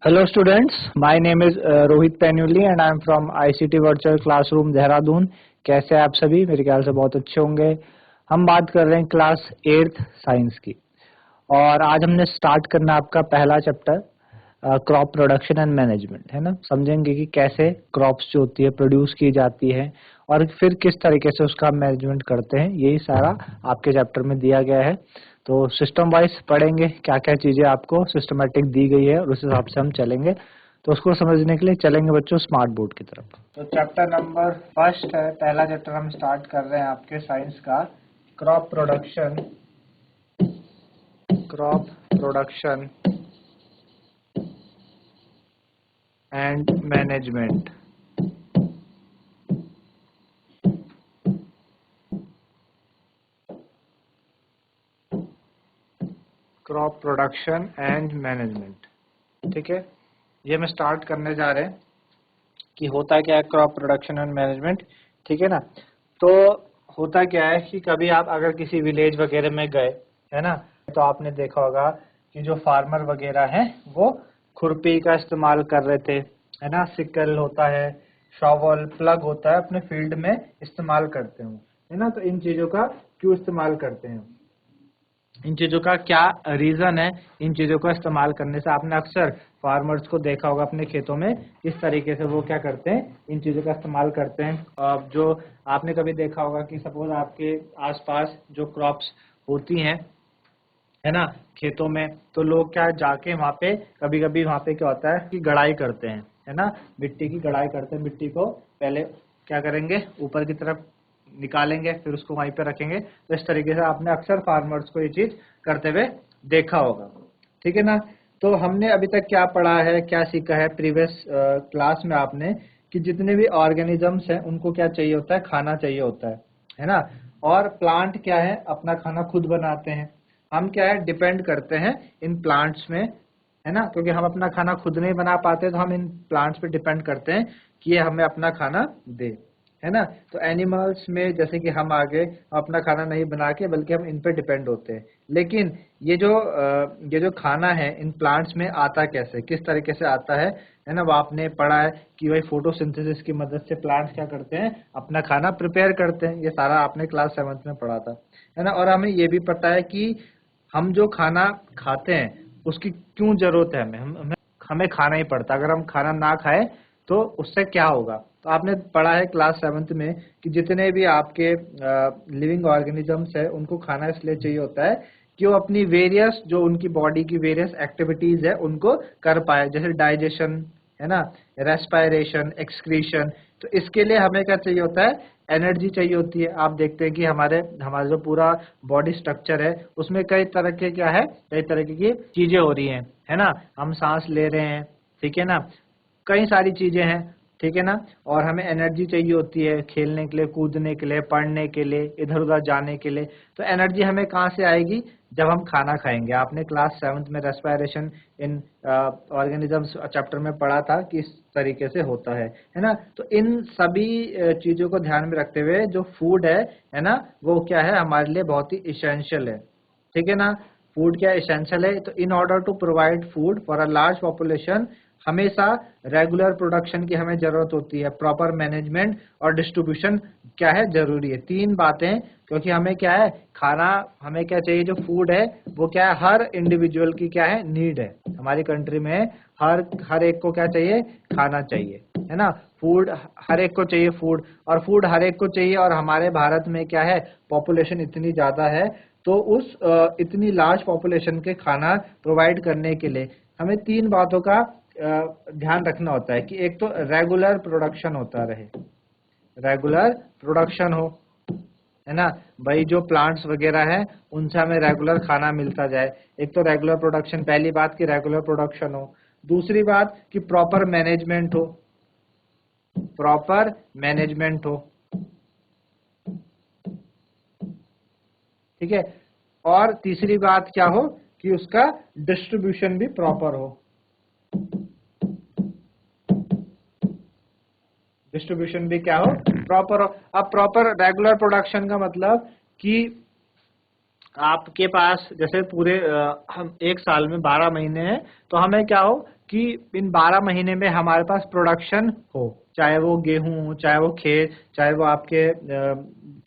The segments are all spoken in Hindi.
Hello students, my name is Rohit Penuli and I am from ICT virtual classroom Dehradun. कैसे हैं आप सभी? मेरे ख्याल से बहुत अच्छे होंगे। हम बात कर रहे हैं क्लास 8th साइंस की और आज हमने स्टार्ट करना आपका पहला chapter crop production and management, है ना। समझेंगे कि कैसे क्रॉप्स जो होती है प्रोड्यूस की जाती है और फिर किस तरीके से उसका मैनेजमेंट करते हैं। यही सारा आपके चैप्टर में दिया गया है। तो सिस्टम वाइज पढ़ेंगे, क्या क्या चीजें आपको सिस्टमेटिक दी गई है और उस हिसाब से हम चलेंगे। तो उसको समझने के लिए चलेंगे बच्चों स्मार्ट बोर्ड की तरफ। तो चैप्टर नंबर फर्स्ट है, पहला चैप्टर हम स्टार्ट कर रहे हैं आपके साइंस का, crop production and management. Crop production and management, ठीक है। ये मैं स्टार्ट करने जा रहे हैं कि होता क्या है क्रॉप प्रोडक्शन एंड मैनेजमेंट, ठीक है ना। तो होता क्या है कि कभी आप अगर किसी विलेज वगैरह में गए, है ना, तो आपने देखा होगा कि जो फार्मर वगैरह हैं वो खुरपी का इस्तेमाल कर रहे थे, है ना। सिकल होता है, शॉवल, प्लग होता है, अपने फील्ड में इस्तेमाल करते हो, है ना। तो इन चीजों का क्यों इस्तेमाल करते हैं, इन चीजों का क्या रीजन है, इन चीजों का इस्तेमाल करने से। आपने अक्सर फार्मर्स को देखा होगा अपने खेतों में किस तरीके से वो क्या करते हैं, इन चीजों का इस्तेमाल करते हैं। जो आपने कभी देखा होगा कि सपोज आपके आसपास जो क्रॉप्स होती हैं, है ना, खेतों में, तो लोग क्या जाके वहाँ पे कभी कभी वहाँ पे क्या होता है कि गड़ाई करते हैं, है ना। मिट्टी की गड़ाई करते हैं, मिट्टी को पहले क्या करेंगे ऊपर की तरफ निकालेंगे, फिर उसको वहीं पे रखेंगे। तो इस तरीके से आपने अक्सर फार्मर्स को ये चीज करते हुए देखा होगा, ठीक है ना। तो हमने अभी तक क्या पढ़ा है, क्या सीखा है प्रीवियस क्लास में आपने, कि जितने भी ऑर्गेनिजम्स हैं उनको क्या चाहिए होता है, खाना चाहिए होता है ना। और प्लांट क्या है, अपना खाना खुद बनाते हैं। हम क्या है डिपेंड करते हैं इन प्लांट्स में, है ना, क्योंकि हम अपना खाना खुद नहीं बना पाते तो हम इन प्लांट्स पे डिपेंड करते हैं कि ये हमें अपना खाना दे, है ना। तो एनिमल्स में जैसे कि हम आगे अपना खाना नहीं बना के बल्कि हम इन पे डिपेंड होते हैं। लेकिन ये जो खाना है इन प्लांट्स में आता कैसे, किस तरीके से आता है ना। वो आपने पढ़ा है कि भाई फोटोसिंथेसिस की मदद से प्लांट्स क्या करते हैं, अपना खाना प्रिपेयर करते हैं। ये सारा आपने क्लास 7th में पढ़ा था, है ना। और हमें ये भी पता है कि हम जो खाना खाते हैं उसकी क्यों जरूरत है, हमें खाना ही पड़ता है। अगर हम खाना ना खाएं तो उससे क्या होगा। तो आपने पढ़ा है क्लास 7th में कि जितने भी आपके लिविंग ऑर्गेनिजम्स है उनको खाना इसलिए चाहिए होता है कि वो अपनी वेरियस जो उनकी बॉडी की वेरियस एक्टिविटीज है उनको कर पाए, जैसे डाइजेशन, है ना, रेस्पायरेशन, एक्सक्रीशन। तो इसके लिए हमें क्या चाहिए होता है, एनर्जी चाहिए होती है। आप देखते हैं कि हमारे हमारा जो पूरा बॉडी स्ट्रक्चर है उसमें कई तरह के क्या है, कई तरह की चीजें हो रही हैं, है ना। हम सांस ले रहे हैं, ठीक है ना, कई सारी चीजें हैं, ठीक है ना। और हमें एनर्जी चाहिए होती है खेलने के लिए, कूदने के लिए, पढ़ने के लिए, इधर उधर जाने के लिए। तो एनर्जी हमें कहाँ से आएगी, जब हम खाना खाएंगे। आपने क्लास 7th में रेस्पायरेशन इन ऑर्गेनिजम्स चैप्टर में पढ़ा था कि इस तरीके से होता है ना। तो इन सभी चीजों को ध्यान में रखते हुए जो फूड है ना, वो क्या है हमारे लिए बहुत ही इसेंशियल है, ठीक है ना। फूड क्या इसेंशियल है, तो in order to provide food for a large population हमेशा रेगुलर प्रोडक्शन की हमें जरूरत होती है, प्रॉपर मैनेजमेंट और डिस्ट्रीब्यूशन क्या है जरूरी है। तीन बातें, क्योंकि हमें क्या है खाना, हमें क्या चाहिए, जो फूड है वो क्या है हर इंडिविजुअल की क्या है नीड है। हमारी कंट्री में हर एक को क्या चाहिए, खाना चाहिए, है ना। फूड हर एक को चाहिए, फूड, और फूड हर एक को चाहिए। और हमारे भारत में क्या है पॉपुलेशन इतनी ज्यादा है, तो उस इतनी लार्ज पॉपुलेशन के खाना प्रोवाइड करने के लिए हमें तीन बातों का ध्यान रखना होता है कि एक तो रेगुलर प्रोडक्शन होता रहे, रेगुलर प्रोडक्शन हो, है ना। भाई जो प्लांट्स वगैरह है उनसे हमें रेगुलर खाना मिलता जाए। एक तो रेगुलर प्रोडक्शन, पहली बात कि रेगुलर प्रोडक्शन हो। दूसरी बात कि प्रॉपर मैनेजमेंट हो, प्रॉपर मैनेजमेंट हो, ठीक है। और तीसरी बात क्या हो कि उसका डिस्ट्रीब्यूशन भी प्रॉपर हो, डिस्ट्रीब्यूशन भी क्या हो, प्रॉपर हो। अब प्रॉपर रेगुलर प्रोडक्शन का मतलब कि आपके पास जैसे पूरे हम एक साल में 12 महीने हैं, तो हमें क्या हो कि इन 12 महीने में हमारे पास प्रोडक्शन हो, चाहे वो गेहूं हो, चाहे वो खेत, चाहे वो आपके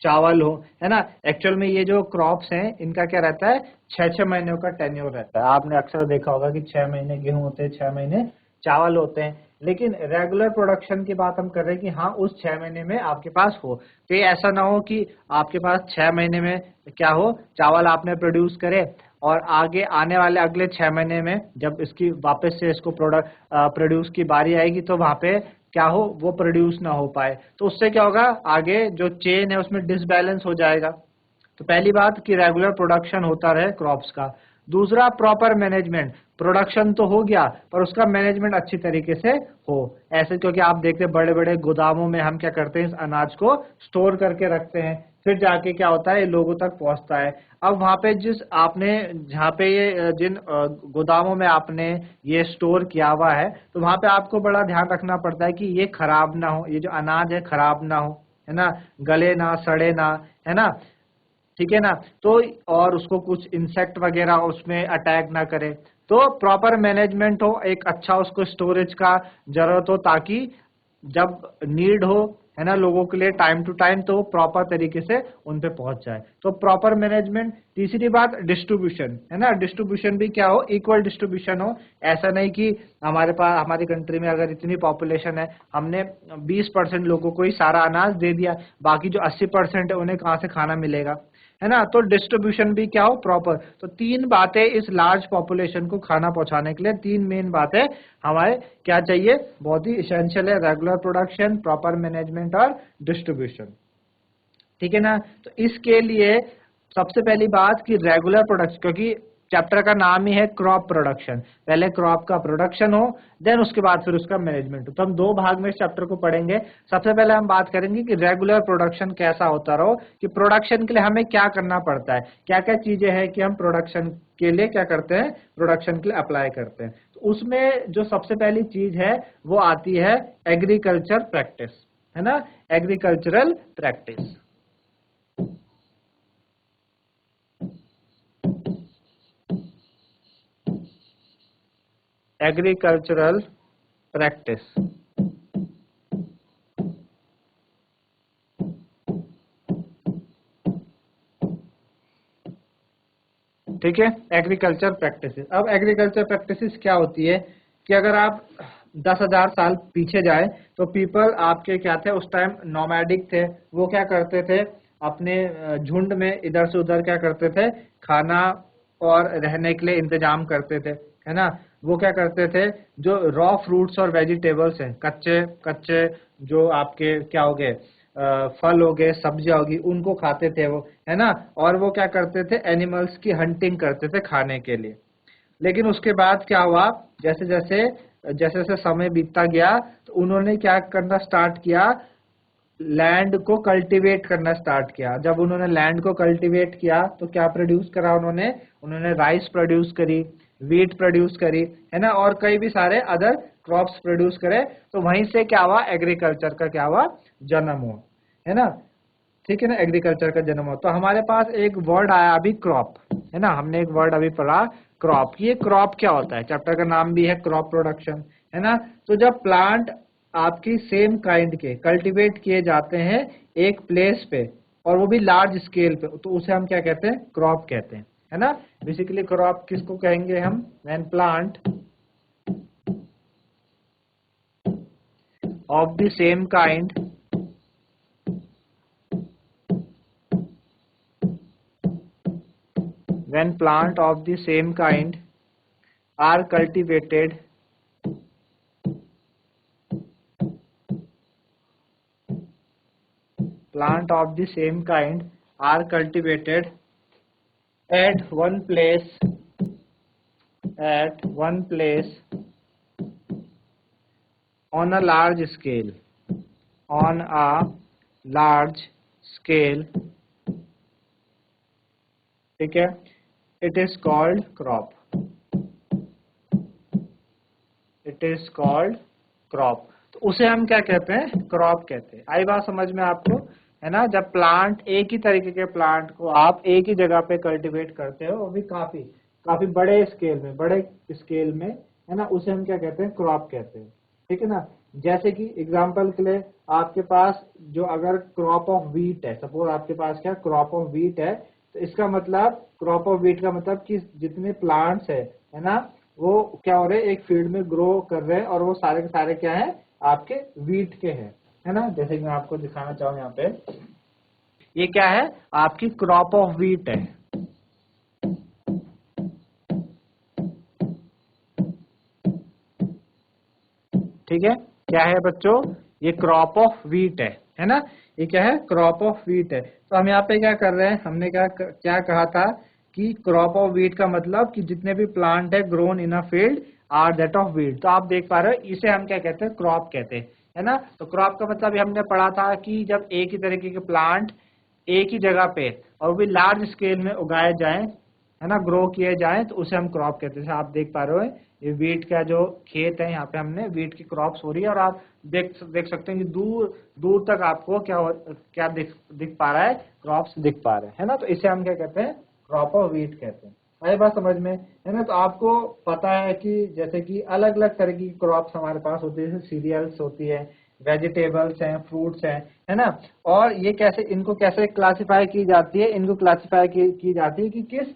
चावल हो, है ना। एक्चुअल में ये जो क्रॉप्स हैं इनका क्या रहता है, 6-6 महीनों का टेन्योर रहता है। आपने अक्सर देखा होगा कि 6 महीने गेहूं होते हैं, 6 महीने चावल होते हैं। लेकिन रेगुलर प्रोडक्शन की बात हम कर रहे हैं कि हाँ उस 6 महीने में आपके पास हो। तो ये ऐसा ना हो कि आपके पास 6 महीने में क्या हो, चावल आपने प्रोड्यूस करे और आगे आने वाले अगले 6 महीने में जब इसकी वापस से इसको प्रोड्यूस की बारी आएगी तो वहां पे क्या हो, वो प्रोड्यूस ना हो पाए। तो उससे क्या होगा, आगे जो चेन है उसमें डिसबैलेंस हो जाएगा। तो पहली बात कि रेगुलर प्रोडक्शन होता रहे क्रॉप्स का। दूसरा प्रॉपर मैनेजमेंट, प्रोडक्शन तो हो गया पर उसका मैनेजमेंट अच्छी तरीके से हो। ऐसे क्योंकि आप देखते हैं बड़े बड़े गोदामों में हम क्या करते हैं, इस अनाज को स्टोर करके रखते हैं, फिर जाके क्या होता है लोगों तक पहुंचता है। अब वहां पे जहाँ पे ये जिन गोदामों में आपने ये स्टोर किया हुआ है, तो वहां पे आपको बड़ा ध्यान रखना पड़ता है कि ये खराब ना हो, ये जो अनाज है खराब ना हो, है ना, गले ना सड़े ना, है ना, ठीक है ना। तो और उसको कुछ इंसेक्ट वगैरह उसमें अटैक ना करे। तो प्रॉपर मैनेजमेंट हो, एक अच्छा उसको स्टोरेज का जरूरत हो, ताकि जब नीड हो, है ना, लोगों के लिए टाइम टू टाइम, तो वो प्रॉपर तरीके से उन पे पहुंच जाए। तो प्रॉपर मैनेजमेंट। तीसरी बात डिस्ट्रीब्यूशन, है ना, डिस्ट्रीब्यूशन भी क्या हो, इक्वल डिस्ट्रीब्यूशन हो। ऐसा नहीं कि हमारे पास, हमारी कंट्री में अगर इतनी पॉपुलेशन है, हमने 20% लोगों को ही सारा अनाज दे दिया, बाकी जो 80% है उन्हें कहाँ से खाना मिलेगा, है ना। तो डिस्ट्रीब्यूशन भी क्या हो, प्रॉपर। तो तीन बातें इस लार्ज पॉपुलेशन को खाना पहुंचाने के लिए, तीन मेन बातें हमारे क्या चाहिए, बहुत ही इसेंशियल है, रेगुलर प्रोडक्शन, प्रॉपर मैनेजमेंट और डिस्ट्रीब्यूशन, ठीक है ना। तो इसके लिए सबसे पहली बात कि रेगुलर प्रोडक्शन, क्योंकि चैप्टर का नाम ही है क्रॉप प्रोडक्शन, पहले क्रॉप का प्रोडक्शन हो, देन उसके बाद फिर उसका मैनेजमेंट हो। तो हम दो भाग में इस चैप्टर को पढ़ेंगे। सबसे पहले हम बात करेंगे कि रेगुलर प्रोडक्शन कैसा होता रहो, कि प्रोडक्शन के लिए हमें क्या करना पड़ता है, क्या क्या चीजें हैं कि हम प्रोडक्शन के लिए क्या करते हैं, प्रोडक्शन के लिए अप्लाई करते हैं। तो उसमें जो सबसे पहली चीज है वो आती है एग्रीकल्चर प्रैक्टिस, है ना, एग्रीकल्चरल प्रैक्टिस। एग्रीकल्चरल प्रैक्टिस, ठीक है, एग्रीकल्चर प्रैक्टिसेस। अब एग्रीकल्चर प्रैक्टिसेस क्या होती है कि अगर आप 10,000 साल पीछे जाए तो पीपल आपके क्या थे, उस टाइम नोमैडिक थे। वो क्या करते थे, अपने झुंड में इधर से उधर क्या करते थे, खाना और रहने के लिए इंतजाम करते थे, है ना। वो क्या करते थे, जो रॉ फ्रूट्स और वेजिटेबल्स हैं, कच्चे कच्चे जो आपके क्या हो गए, फल हो गए, सब्जियां होगी, उनको खाते थे वो, है ना। और वो क्या करते थे, एनिमल्स की हंटिंग करते थे खाने के लिए। लेकिन उसके बाद क्या हुआ, जैसे जैसे जैसे जैसे समय बीतता गया तो उन्होंने क्या करना स्टार्ट किया, लैंड को कल्टीवेट करना स्टार्ट किया। जब उन्होंने लैंड को कल्टीवेट किया तो क्या प्रोड्यूस करा उन्होंने, उन्होंने राइस प्रोड्यूस करी, वीट प्रोड्यूस करी, है ना, और कई भी सारे अदर क्रॉप्स प्रोड्यूस करे। तो वहीं से क्या हुआ, एग्रीकल्चर का क्या हुआ, जन्म हुआ, है ना, ठीक है ना, एग्रीकल्चर का जन्म हो। तो हमारे पास एक वर्ड आया अभी, क्रॉप, है ना, हमने एक वर्ड अभी पढ़ा क्रॉप। ये क्रॉप क्या होता है, चैप्टर का नाम भी है क्रॉप प्रोडक्शन, है ना। तो जब प्लांट आपकी सेम काइंड के कल्टीवेट किए जाते हैं एक प्लेस पे, और वो भी लार्ज स्केल पे, तो उसे हम क्या कहते हैं, क्रॉप कहते हैं, है ना। बेसिकली क्रॉप किसको कहेंगे हम, when plant of the same kind when plant of the same kind are cultivated plant of the same kind are cultivated at one place on a large scale, on a large scale, ठीक है, it is called crop, it is called crop। तो उसे हम क्या कहते हैं, क्रॉप कहते हैं। आई बात समझ में आपको, है ना, जब प्लांट एक ही तरीके के प्लांट को आप एक ही जगह पे कल्टीवेट करते हो, वो भी काफी काफी बड़े स्केल में, है ना, उसे हम क्या कहते हैं, क्रॉप कहते हैं। ठीक है ना, जैसे कि एग्जांपल के लिए आपके पास जो अगर क्रॉप ऑफ व्हीट है, सपोज आपके पास क्या क्रॉप ऑफ व्हीट है, तो इसका मतलब क्रॉप ऑफ व्हीट का मतलब कि जितने प्लांट्स है ना, वो क्या हो रहे हैं, एक फील्ड में ग्रो कर रहे हैं, और वो सारे के सारे क्या है, आपके व्हीट के हैं, है ना। जैसे कि मैं आपको दिखाना चाहूँ यहाँ पे, ये क्या है, आपकी क्रॉप ऑफ व्हीट है। ठीक है, क्या है बच्चों, ये क्रॉप ऑफ व्हीट है ना, ये क्या है, क्रॉप ऑफ व्हीट है। तो हम यहाँ पे क्या कर रहे हैं, हमने क्या कहा था कि क्रॉप ऑफ व्हीट का मतलब कि जितने भी प्लांट है grown in a field are that of wheat. तो आप देख पा रहे हो, इसे हम क्या कहते हैं, क्रॉप कहते हैं, है ना। तो क्रॉप का मतलब हमने पढ़ा था कि जब एक ही तरीके के प्लांट एक ही जगह पे और भी लार्ज स्केल में उगाए जाएं, है ना, ग्रो किए जाएं, तो उसे हम क्रॉप कहते हैं। जैसे आप देख पा रहे हो, ये वीट का जो खेत है, यहाँ पे हमने वीट की क्रॉप्स हो रही है, और आप देख सकते हैं कि दूर दूर तक आपको क्या दिख पा रहा है, क्रॉप्स दिख पा रहे हैं, है ना। तो इसे हम क्या कहते हैं, क्रॉप ऑफ व्हीट कहते हैं। आई बात समझ में, है ना। तो आपको पता है कि जैसे कि अलग अलग तरह की क्रॉप्स हमारे पास होती है, जैसे सीरियल्स होती है, वेजिटेबल्स हैं, फ्रूट्स हैं, है ना। और ये कैसे, इनको कैसे क्लासिफाई की जाती है, इनको क्लासिफाई की जाती है कि किस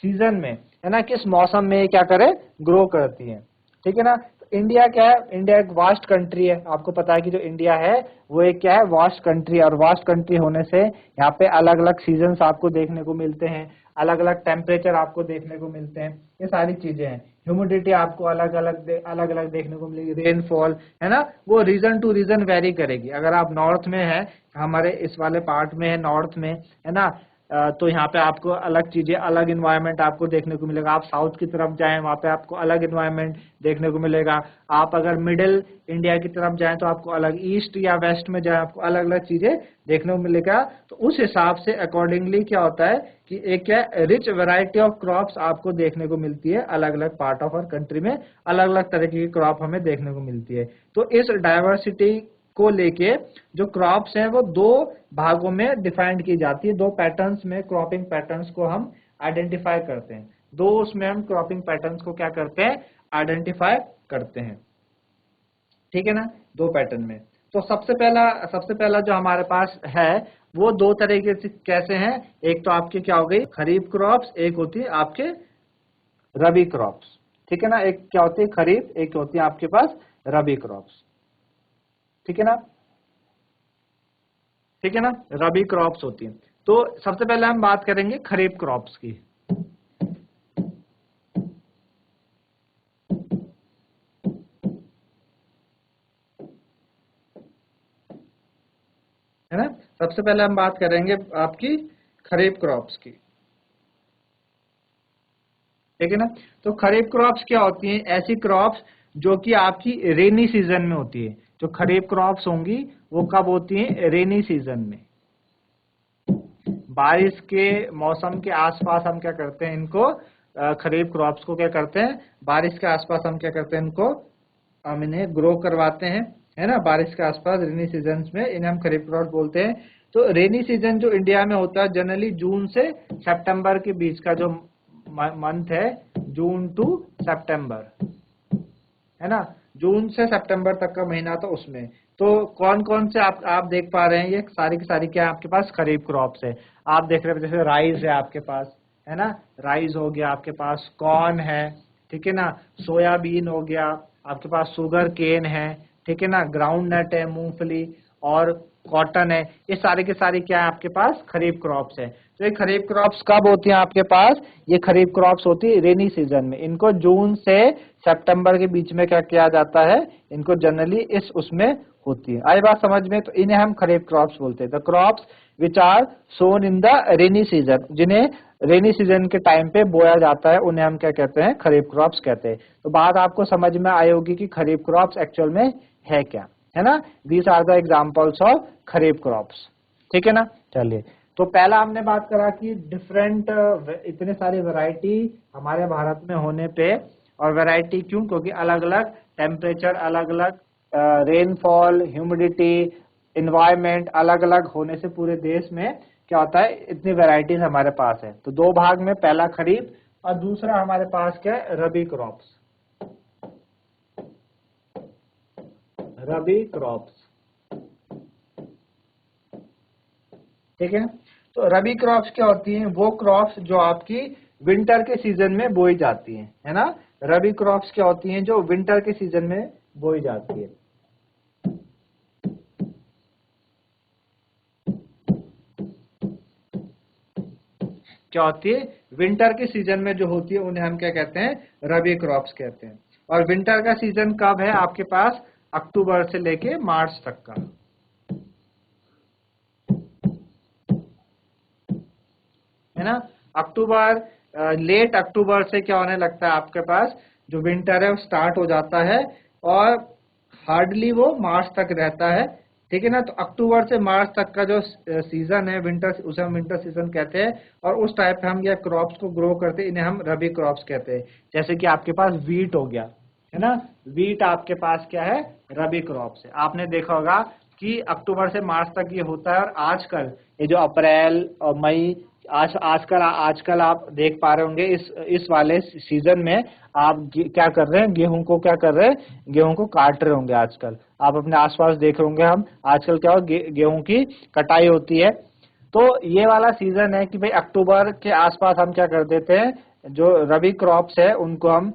सीजन में, है ना, किस मौसम में क्या करे, ग्रो करती है। ठीक है ना। तो इंडिया क्या है, इंडिया एक वास्ट कंट्री है। आपको पता है कि जो इंडिया है वो एक क्या है, वास्ट कंट्री है, और वास्ट कंट्री होने से यहाँ पे अलग अलग सीजन्स आपको देखने को मिलते हैं, अलग अलग टेम्परेचर आपको देखने को मिलते हैं, ये सारी चीजें हैं। ह्यूमिडिटी आपको अलग अलग देखने को मिलेगी, रेनफॉल, है ना, वो रीजन टू रीजन वेरी करेगी। अगर आप नॉर्थ में है, हमारे इस वाले पार्ट में है, नॉर्थ में, है ना, तो यहाँ पे आपको अलग चीजें, अलग इन्वायरमेंट आपको देखने को मिलेगा। आप साउथ की तरफ जाएं, वहाँ पे आपको अलग इन्वायरमेंट देखने को मिलेगा। आप अगर मिडिल इंडिया की तरफ जाएं तो आपको अलग, ईस्ट या वेस्ट में जाएं आपको अलग अलग चीजें देखने को मिलेगा। तो उस हिसाब से अकॉर्डिंगली क्या होता है कि एक क्या रिच वैरायटी ऑफ क्रॉप्स आपको देखने को मिलती है, अलग अलग पार्ट ऑफ आवर कंट्री में अलग अलग तरह की क्रॉप हमें देखने को मिलती है। तो इस डाइवर्सिटी को लेके जो क्रॉप्स हैं वो दो भागों में डिफाइंड की जाती है, दो पैटर्न्स में क्रॉपिंग पैटर्न्स को हम आइडेंटिफाई करते हैं। दो उसमें हम क्रॉपिंग पैटर्न्स को क्या करते हैं, आइडेंटिफाई करते हैं। ठीक है ना, दो पैटर्न में। तो सबसे पहला जो हमारे पास है वो दो तरीके से कैसे हैं, एक तो आपके क्या हो गई, खरीफ क्रॉप्स, एक होती है आपके रबी क्रॉप्स। ठीक है ना, एक क्या होती है खरीफ, एक होती है आपके पास रबी क्रॉप्स। ठीक है ना, ठीक है ना, रबी क्रॉप्स होती हैं। तो सबसे पहले हम बात करेंगे खरीफ क्रॉप्स की। है ना, सबसे पहले हम बात करेंगे आपकी खरीफ क्रॉप्स की। ठीक है ना, तो खरीफ क्रॉप्स क्या होती हैं, ऐसी क्रॉप्स जो कि आपकी रेनी सीजन में होती है। जो खरीफ क्रॉप्स होंगी वो कब होती हैं, रेनी सीजन में, बारिश के मौसम के आसपास हम क्या करते हैं इनको, खरीफ क्रॉप्स को क्या करते हैं, बारिश के आसपास हम क्या करते हैं इनको, हम इन्हें ग्रो करवाते हैं, है ना, बारिश के आसपास रेनी सीजन में इन्हें हम खरीफ क्रॉप बोलते हैं। तो रेनी सीजन जो इंडिया में होता है जनरली जून से सितंबर के बीच का जो मंथ है, जून टू सितंबर, है ना, जून से सितंबर तक का महीना, तो उसमें तो कौन कौन से आप देख पा रहे हैं, ये सारी की सारी क्या आपके पास खरीफ क्रॉप्स है। आप देख रहे हैं जैसे राइस है आपके पास, है ना, राइस हो गया आपके पास, कॉर्न है, ठीक है ना, सोयाबीन हो गया आपके पास, शुगर केन है, ठीक है ना, ग्राउंड नट है, मूंगफली और कॉटन है। ये सारे के सारे क्या है आपके पास खरीफ क्रॉप्स है। तो ये खरीफ क्रॉप्स कब होती हैं आपके पास, ये खरीफ क्रॉप्स होती है रेनी सीजन में। इनको जून से सितंबर के बीच में क्या किया जाता है, इनको जनरली इस उसमें होती है। आई बात समझ में, तो इन्हें हम खरीफ क्रॉप्स बोलते हैं। The crops which are sown in the rainy season, जिन्हें रेनी सीजन के टाइम पे बोया जाता है, उन्हें हम क्या कहते हैं, खरीफ क्रॉप्स कहते हैं। तो बात आपको समझ में आई होगी कि खरीफ क्रॉप्स एक्चुअल में है क्या, है ना। These are the examples of kharif crops. ठीक है ना, चलिए। तो पहला हमने बात करा कि डिफरेंट इतने सारी वैरायटी हमारे भारत में होने पे, और वैरायटी क्यों, क्योंकि अलग अलग टेम्परेचर, अलग अलग रेनफॉल, ह्यूमिडिटी, इन्वायरमेंट अलग अलग होने से पूरे देश में क्या होता है, इतनी वैरायटीज हमारे पास है। तो दो भाग में, पहला खरीफ और दूसरा हमारे पास क्या है, रबी क्रॉप्स। रबी क्रॉप्स, ठीक है। तो रबी क्रॉप्स क्या होती हैं, वो क्रॉप्स जो आपकी विंटर के सीजन में बोई जाती हैं, है ना। रबी क्रॉप्स क्या होती हैं, जो विंटर के सीजन में बोई जाती है। क्या होती है, विंटर के सीजन में जो होती है उन्हें हम क्या कहते हैं, रबी क्रॉप्स कहते हैं। और विंटर का सीजन कब है आपके पास, अक्टूबर से लेके मार्च तक का, है ना। अक्टूबर, लेट अक्टूबर से क्या होने लगता है, आपके पास जो विंटर है वो स्टार्ट हो जाता है और हार्डली वो मार्च तक रहता है, ठीक है ना। तो अक्टूबर से मार्च तक का जो सीजन है विंटर, उसे हम विंटर सीजन कहते हैं। और उस टाइप पे हम ये क्रॉप्स को ग्रो करते हैं, इन्हें हम रबी क्रॉप्स कहते हैं। जैसे कि आपके पास वीट हो गया, है ना, वीट आपके पास क्या है, रबी क्रॉप्स है। आपने देखा होगा कि अक्टूबर से मार्च तक ये होता है। और आजकल ये जो अप्रैल और मई, आजकल आप देख पा रहे होंगे इस वाले सीजन में आप क्या कर रहे हैं, गेहूं को क्या कर रहे हैं, गेहूं को काट रहे होंगे। आजकल आप अपने आसपास देख रहे होंगे, हम आजकल क्या हो, गेहूं की कटाई होती है। तो ये वाला सीजन है कि भाई अक्टूबर के आसपास हम क्या कर देते हैं, जो रबी क्रॉप्स है उनको हम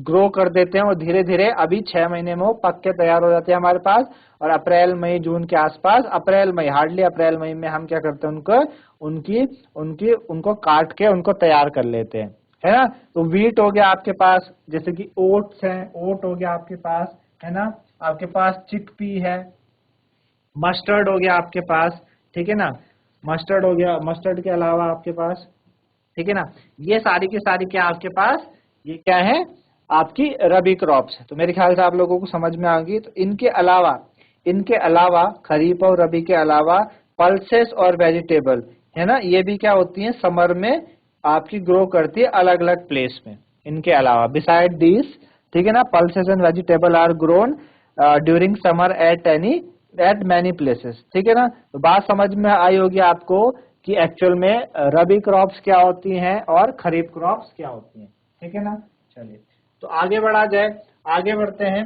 ग्रो कर देते हैं और धीरे धीरे अभी 6 महीने में वो पक के तैयार हो जाते हैं हमारे पास। और अप्रैल मई जून के आसपास, अप्रैल मई, हार्डली अप्रैल मई में हम क्या करते हैं, उनको काट के उनको तैयार कर लेते हैं, है ना। तो वीट हो गया आपके पास, जैसे कि ओट्स है, ओट हो गया आपके पास, है ना। आपके पास चिकपी है, मस्टर्ड हो गया आपके पास, ठीक है ना। मस्टर्ड हो गया, मस्टर्ड के अलावा आपके पास, ठीक है ना, ये सारी की सारी क्या आपके पास, ये क्या है, आपकी रबी क्रॉप्स है। तो मेरे ख्याल से आप लोगों को समझ में आ गई। तो इनके अलावा खरीफ और रबी के अलावा पल्सेस और वेजिटेबल, है ना, ये भी क्या होती हैं, समर में आपकी ग्रो करती है अलग अलग प्लेस में। इनके अलावा बिसाइड दिस, ठीक है ना, pulses and vegetable are grown during summer at many places, ठीक है ना। तो बात समझ में आई होगी आपको कि एक्चुअल में रबी क्रॉप्स क्या होती हैं और खरीफ क्रॉप्स क्या होती हैं, ठीक है ना। चलिए तो आगे बढ़ा जाए, आगे बढ़ते हैं।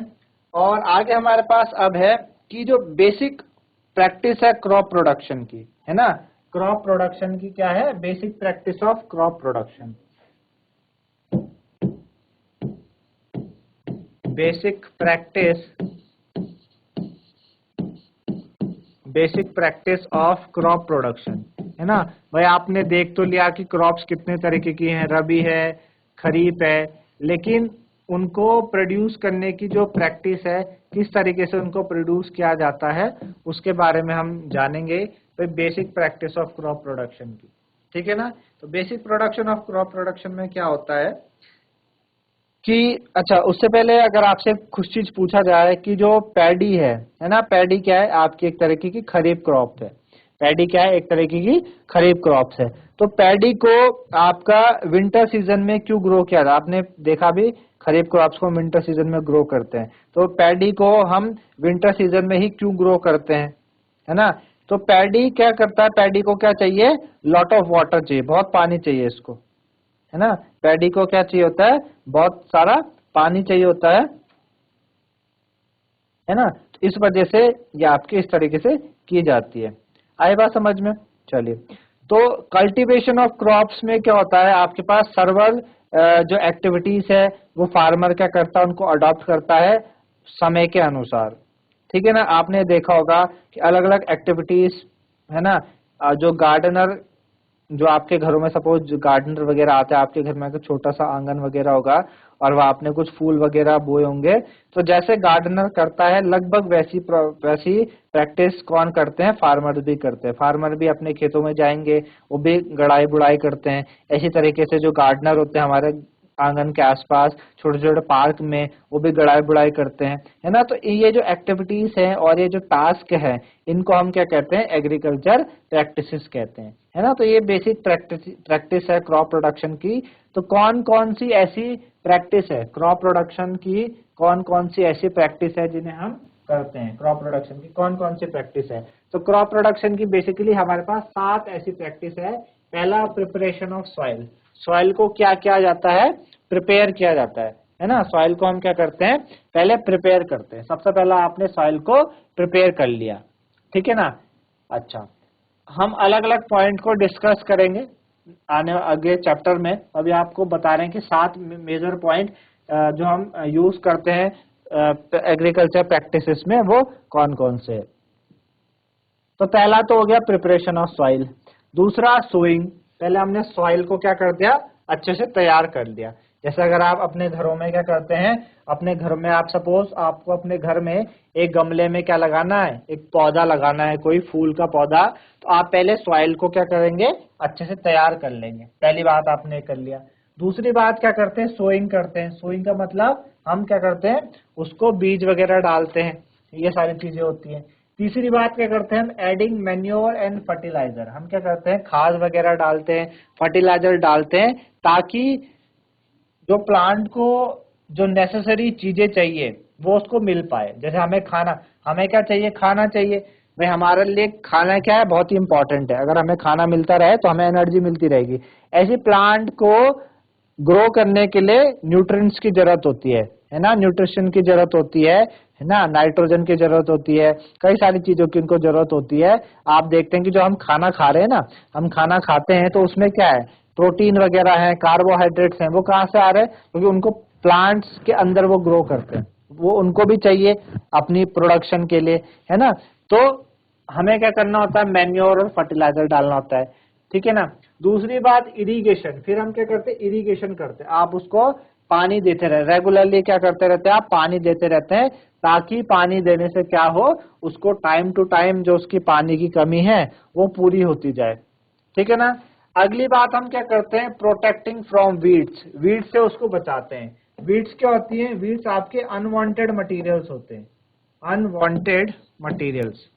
और आगे हमारे पास अब है कि जो बेसिक प्रैक्टिस है क्रॉप प्रोडक्शन की, है ना। क्रॉप प्रोडक्शन की क्या है, basic practice of crop production. Basic practice of crop production, है ना। भाई आपने देख तो लिया कि क्रॉप्स कितने तरीके की हैं, रबी है, खरीफ है, लेकिन उनको प्रोड्यूस करने की जो प्रैक्टिस है, किस तरीके से उनको प्रोड्यूस किया जाता है, उसके बारे में हम जानेंगे। तो basic practice of crop production की, ठीक है ना। तो basic production of crop production में क्या होता है कि, अच्छा उससे पहले अगर आपसे कुछ चीज पूछा जाए कि जो पैडी है ना, पैडी क्या है, आपकी एक तरीके की खरीफ क्रॉप है। पैडी क्या है, एक तरीके की खरीफ क्रॉप्स है। तो पैडी को आपका विंटर सीजन में क्यों ग्रो किया था, आपने देखा भी खरीफ क्रॉप्स को विंटर सीजन में ग्रो करते हैं। तो पैडी को हम विंटर सीजन में ही क्यों ग्रो करते हैं, है ना। तो पैडी क्या करता है, पैडी को क्या चाहिए, लॉट ऑफ वाटर चाहिए, बहुत पानी चाहिए इसको, है ना। पैडी को क्या चाहिए होता है, बहुत सारा पानी चाहिए होता है ना। तो इस वजह से ये आपकी इस तरीके से की जाती है। आई बात समझ में। चलिए, तो कल्टीवेशन ऑफ क्रॉप्स में क्या होता है, आपके पास सर्वल जो एक्टिविटीज है वो फार्मर क्या करता है, उनको अडॉप्ट करता है समय के अनुसार, ठीक है ना। आपने देखा होगा कि अलग अलग एक्टिविटीज, है ना, जो गार्डनर, जो आपके घरों में सपोज गार्डनर वगैरह आता है, आपके घर में अगर छोटा सा आंगन वगैरह होगा और वह आपने कुछ फूल वगैरह बोए होंगे, तो जैसे गार्डनर करता है लगभग वैसी प्रैक्टिस कौन करते हैं, फार्मर भी करते हैं। फार्मर भी अपने खेतों में जाएंगे, वो भी गड़ाई बुड़ाई करते हैं। इसी तरीके से जो गार्डनर होते हैं हमारे आंगन के आसपास, छोटे छोटे पार्क में, वो भी गड़ाई बुड़ाई करते हैं, है ना। तो ये जो एक्टिविटीज हैं और ये जो टास्क है, इनको हम क्या कहते हैं, एग्रीकल्चर प्रैक्टिसेस कहते हैं, है ना। तो ये बेसिक प्रैक्टिस है क्रॉप प्रोडक्शन की। तो कौन कौन सी ऐसी प्रैक्टिस है क्रॉप प्रोडक्शन की, कौन कौन सी ऐसी प्रैक्टिस है जिन्हें हम करते हैं क्रॉप प्रोडक्शन की, कौन कौन सी प्रैक्टिस है। तो क्रॉप प्रोडक्शन की बेसिकली हमारे पास 7 ऐसी प्रैक्टिस है। पहला, प्रिपरेशन ऑफ सॉइल। सॉइल को क्या किया जाता है, प्रिपेयर किया जाता है ना। सॉइल को हम क्या करते हैं, पहले प्रिपेयर करते हैं। सबसे पहला आपने सॉइल को प्रिपेयर कर लिया, ठीक है ना। अच्छा, हम अलग अलग पॉइंट को डिस्कस करेंगे आने आगे चैप्टर में। अभी आपको बता रहे हैं कि 7 मेजर पॉइंट जो हम यूज करते हैं एग्रीकल्चर प्रैक्टिसेस में, वो कौन कौन से है। तो पहला तो हो गया प्रिपरेशन ऑफ सॉइल। दूसरा, सोइंग। पहले हमने सॉइल को क्या कर दिया, अच्छे से तैयार कर दिया। जैसे अगर आप अपने घरों में क्या करते हैं, अपने घर में आप सपोज आपको अपने घर में एक गमले में क्या लगाना है, एक पौधा लगाना है, कोई फूल का पौधा, तो आप पहले सॉइल को क्या करेंगे, अच्छे से तैयार कर लेंगे। पहली बात आपने कर लिया। दूसरी बात क्या करते हैं, सोइंग करते हैं। सोइंग का मतलब हम क्या करते हैं, उसको बीज वगैरह डालते हैं, ये सारी चीजें होती हैं। तीसरी बात क्या करते हैं हम, एडिंग मैन्योर एंड फर्टिलाइजर। हम क्या करते हैं, खाद वगैरह डालते हैं, फर्टिलाइजर डालते हैं, ताकि जो प्लांट को जो नेसेसरी चीजें चाहिए वो उसको मिल पाए। जैसे हमें खाना, हमें क्या चाहिए, खाना चाहिए भाई। हमारे लिए खाना क्या है, बहुत ही इंपॉर्टेंट है। अगर हमें खाना मिलता रहे तो हमें एनर्जी मिलती रहेगी। ऐसी प्लांट को ग्रो करने के लिए न्यूट्रिएंट्स की जरूरत होती है ना, न्यूट्रिशन की जरूरत होती है ना, नाइट्रोजन की जरूरत होती है, कई सारी चीजों की इनको जरूरत होती है। आप देखते हैं कि जो हम खाना खा रहे हैं ना, हम खाना खाते हैं तो उसमें क्या है, प्रोटीन वगैरह है, कार्बोहाइड्रेट्स हैं, वो कहाँ से आ रहे हैं, क्योंकि उनको प्लांट्स के अंदर वो ग्रो करते हैं, वो उनको भी चाहिए अपनी प्रोडक्शन के लिए, है ना। तो हमें क्या करना होता है, मैन्योर और फर्टिलाइजर डालना होता है, ठीक है ना। दूसरी बात, इरिगेशन। फिर हम क्या करते हैं, इरिगेशन करते हैं। आप उसको पानी देते रहे, रेगुलरली क्या करते रहते हैं, आप पानी देते रहते हैं, ताकि पानी देने से क्या हो, उसको टाइम टू टाइम जो उसकी पानी की कमी है वो पूरी होती जाए, ठीक है ना। अगली बात हम क्या करते हैं, प्रोटेक्टिंग फ्रॉम वीड्स। वीड्स से उसको बचाते हैं। वीड्स क्या होती हैं, वीड्स आपके अनवांटेड मटेरियल्स होते हैं, unwanted materials.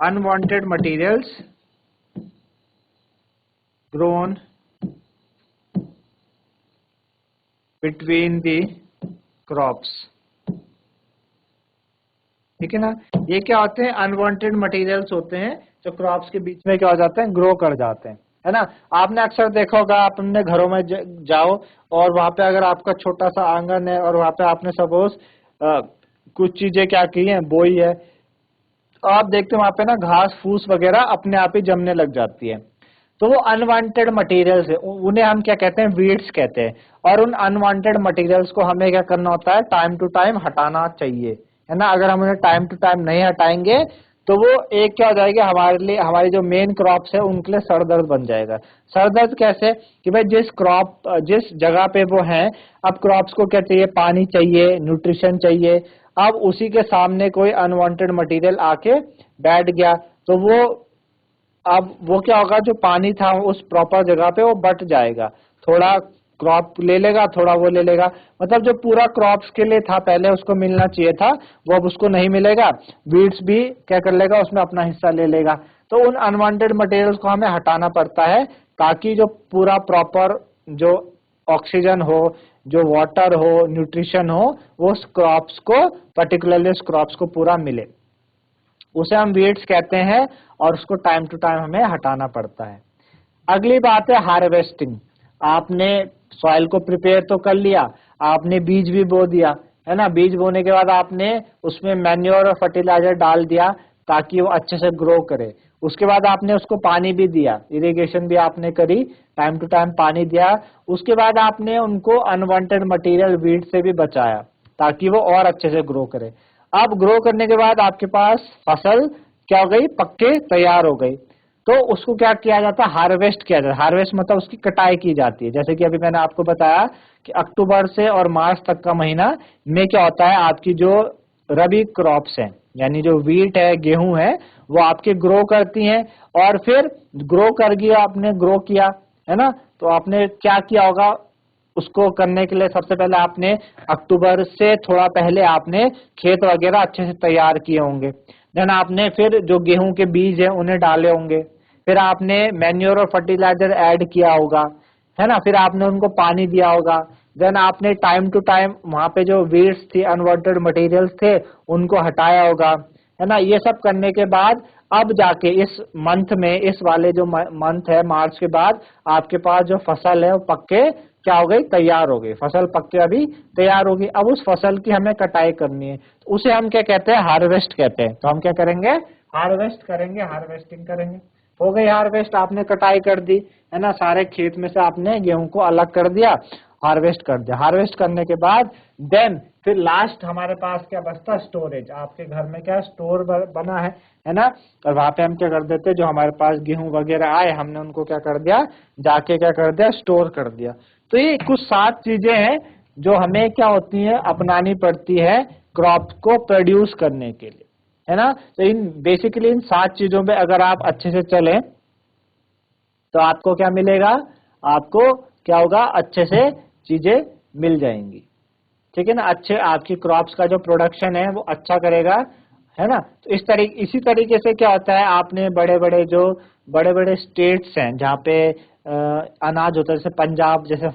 Unwanted materials grown between the crops, ठीक है ना। ये क्या होते हैं, अनवांटेड मटेरियल्स होते हैं जो क्रॉप्स के बीच में क्या हो जाते हैं, ग्रो कर जाते हैं, है ना। आपने अक्सर देखा होगा, आप अपने घरों में जाओ और वहां पे अगर आपका छोटा सा आंगन है और वहां पे आपने सपोज कुछ चीजें क्या की हैं, बोई है, तो आप देखते हैं वहां पे ना घास फूस वगैरह अपने आप ही जमने लग जाती है। तो वो अनवांटेड मटेरियल्स है, उन्हें हम क्या कहते हैं, वीड्स कहते हैं। और उन अनवांटेड मटेरियल्स को हमें क्या करना होता है, टाइम टू टाइम हटाना चाहिए, है ना। अगर हम उन्हें टाइम टू टाइम नहीं हटाएंगे तो वो एक क्या हो जाएगा, हमारे लिए, हमारी जो मेन क्रॉप्स है उनके लिए सरदर्द बन जाएगा। सरदर्द कैसे, कि भाई जिस जगह पे वो है, अब क्रॉप्स को क्या चाहिए, पानी चाहिए, न्यूट्रिशन चाहिए। अब उसी के सामने कोई अनवांटेड मटेरियल आके बैठ गया, तो वो, अब वो क्या होगा, जो पानी था उस प्रॉपर जगह पे वो बट जाएगा, थोड़ा क्रॉप ले लेगा, थोड़ा वो ले लेगा, मतलब जो पूरा क्रॉप्स के लिए था पहले उसको मिलना चाहिए था, वो अब उसको नहीं मिलेगा। वीड्स भी क्या कर लेगा, उसमें अपना हिस्सा ले लेगा। तो उन अनवांटेड मटेरियल्स को हमें हटाना पड़ता है, ताकि जो पूरा प्रॉपर जो ऑक्सीजन हो, जो वाटर हो, न्यूट्रिशन हो, वो क्रॉप्स को, पर्टिकुलरली क्रॉप्स को पूरा मिले, उसे हम वीड्स कहते हैं। और उसको टाइम टू टाइम हमें हटाना पड़ता है। अगली बात है हार्वेस्टिंग। आपने सॉइल को प्रिपेयर तो कर लिया, आपने बीज भी बो दिया, है ना। बीज बोने के बाद आपने उसमें मैन्योर और फर्टिलाइजर डाल दिया ताकि वो अच्छे से ग्रो करे। उसके बाद आपने उसको पानी भी दिया, इरिगेशन भी आपने करी, टाइम टू टाइम पानी दिया। उसके बाद आपने उनको अनवांटेड मटेरियल वीड से भी बचाया ताकि वो और अच्छे से ग्रो करे। अब ग्रो करने के बाद आपके पास फसल क्या हो गई, पक्के तैयार हो गई। तो उसको क्या किया जाता है, हार्वेस्ट किया जाता है। हार्वेस्ट मतलब उसकी कटाई की जाती है। जैसे कि अभी मैंने आपको बताया कि अक्टूबर से और मार्च तक का महीना में क्या होता है, आपकी जो रबी क्रॉप्स हैं, यानी जो वीट है, गेहूं है, वो आपके ग्रो करती हैं। और फिर ग्रो कर गया, आपने ग्रो किया, है ना, तो आपने क्या किया होगा, उसको करने के लिए सबसे पहले आपने अक्टूबर से थोड़ा पहले आपने खेत वगैरह अच्छे से तैयार किए होंगे। देन आपने फिर जो गेहूं के बीज है उन्हें डाले होंगे। फिर आपने मैन्योर और फर्टिलाइजर ऐड किया होगा, है ना, फिर आपने उनको पानी दिया होगा, देन आपने टाइम टू टाइम वहां पे जो वीड्स थी, अनवांटेड मटेरियल्स थे, उनको हटाया होगा, है ना। ये सब करने के बाद अब जाके इस मंथ में, इस वाले जो मंथ है मार्च के बाद, आपके पास जो फसल है वो पक्के क्या हो गई, तैयार हो गई, फसल पक्के अभी तैयार होगी। अब उस फसल की हमें कटाई करनी है, तो उसे हम क्या कहते हैं, हार्वेस्ट कहते हैं। तो हम क्या करेंगे, हार्वेस्ट करेंगे, हार्वेस्टिंग करेंगे। हो गई हार्वेस्ट, आपने कटाई कर दी, है ना, सारे खेत में से आपने गेहूं को अलग कर दिया, हार्वेस्ट कर दिया। हार्वेस्ट करने के बाद देन फिर लास्ट हमारे पास क्या बचता, स्टोरेज। आपके घर में क्या स्टोर बना है ना, और वहां पे हम क्या कर देते, जो हमारे पास गेहूं वगैरह आए, हमने उनको क्या कर दिया, जाके क्या कर दिया, स्टोर कर दिया। तो ये कुछ 7 चीजें हैं जो हमें क्या होती है, अपनानी पड़ती है क्रॉप को प्रोड्यूस करने के लिए, है ना। तो इन बेसिकली इन 7 चीजों पे अगर आप अच्छे से चलें तो आपको क्या मिलेगा, आपको क्या होगा, अच्छे से चीजें मिल जाएंगी, ठीक है ना। अच्छे आपकी क्रॉप्स का जो प्रोडक्शन है वो अच्छा करेगा, है ना। तो इसी तरीके से क्या होता है, आपने बड़े बड़े स्टेट्स हैं जहाँ पे अनाज होता है, जैसे पंजाब जैसे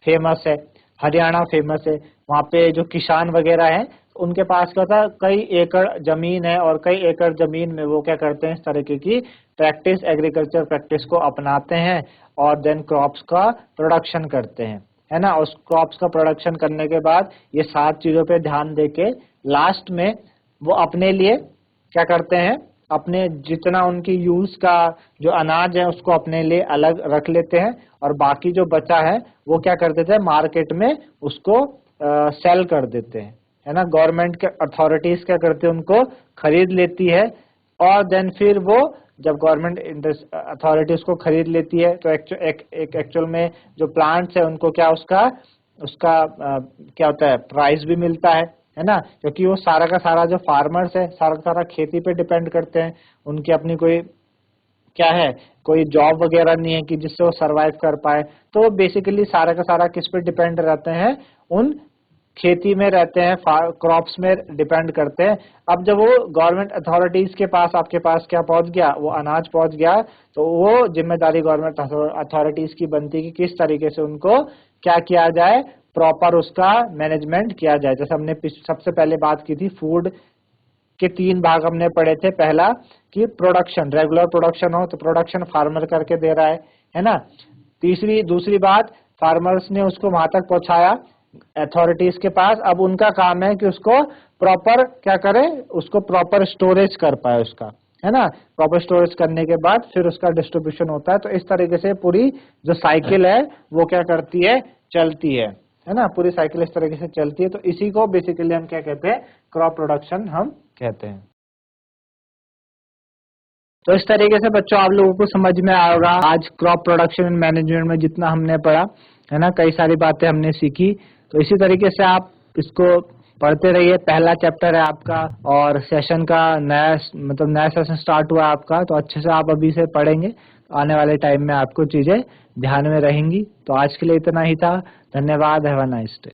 फेमस है, हरियाणा फेमस है, वहाँ पे जो किसान वगैरह हैं उनके पास क्या होता है, कई एकड़ जमीन है, और कई एकड़ जमीन में वो क्या करते हैं, इस तरीके की प्रैक्टिस, एग्रीकल्चर प्रैक्टिस को अपनाते हैं, और देन क्रॉप्स का प्रोडक्शन करते हैं, है ना। उस क्रॉप्स का प्रोडक्शन करने के बाद ये 7 चीजों पे ध्यान देके लास्ट में वो अपने लिए क्या करते हैं, अपने जितना उनकी यूज का जो अनाज है उसको अपने लिए अलग रख लेते हैं, और बाकी जो बचा है वो क्या कर देते हैं, मार्केट में उसको सेल कर देते हैं, है ना। गवर्नमेंट के अथॉरिटीज क्या करते हैं, उनको खरीद लेती है, और देन फिर वो जब गवर्नमेंट अथॉरिटीज को खरीद लेती है तो एक्चुअल में जो प्लांट्स है उनको क्या उसका उसका क्या होता है, प्राइस भी मिलता है ना। क्योंकि वो सारा का सारा जो फार्मर्स है, सारा का सारा खेती पे डिपेंड करते हैं, उनकी अपनी कोई क्या है, कोई जॉब वगैरह नहीं है कि जिससे वो सरवाइव कर पाए। तो बेसिकली सारा का सारा किस पे डिपेंड रहते हैं, उन खेती में रहते हैं, क्रॉप्स में डिपेंड करते हैं। अब जब वो गवर्नमेंट अथॉरिटीज के पास, आपके पास क्या पहुंच गया, वो अनाज पहुंच गया, तो वो जिम्मेदारी गवर्नमेंट अथॉरिटीज की बनती है कि किस तरीके से उनको क्या किया जाए, प्रॉपर उसका मैनेजमेंट किया जाए। जैसे हमने सबसे पहले बात की थी, फूड के 3 भाग हमने पढ़े थे। पहला कि प्रोडक्शन, रेगुलर प्रोडक्शन हो तो प्रोडक्शन फार्मर करके दे रहा है ना। दूसरी बात, फार्मर्स ने उसको वहां तक पहुंचाया अथॉरिटीज के पास, अब उनका काम है कि उसको प्रॉपर क्या करे, उसको प्रॉपर स्टोरेज कर पाए उसका, है ना। प्रॉपर स्टोरेज करने के बाद फिर उसका डिस्ट्रीब्यूशन होता है। तो इस तरीके से पूरी जो साइकिल है वो क्या करती है, चलती है ना। पूरी साइकिल इस तरीके से चलती है। तो इसी को बेसिकली हम क्या कहते हैं, क्रॉप प्रोडक्शन हम कहते हैं। तो इस तरीके से बच्चों आप लोगों को समझ में आएगा आज क्रॉप प्रोडक्शन एंड मैनेजमेंट में जितना हमने पढ़ा, है ना, कई सारी बातें हमने सीखी। तो इसी तरीके से आप इसको पढ़ते रहिए। पहला चैप्टर है आपका, और सेशन का नया सेशन स्टार्ट हुआ आपका, तो अच्छे से आप अभी से पढ़ेंगे, आने वाले टाइम में आपको चीजें ध्यान में रहेंगी। तो आज के लिए इतना ही था। धन्यवाद। Have a nice day.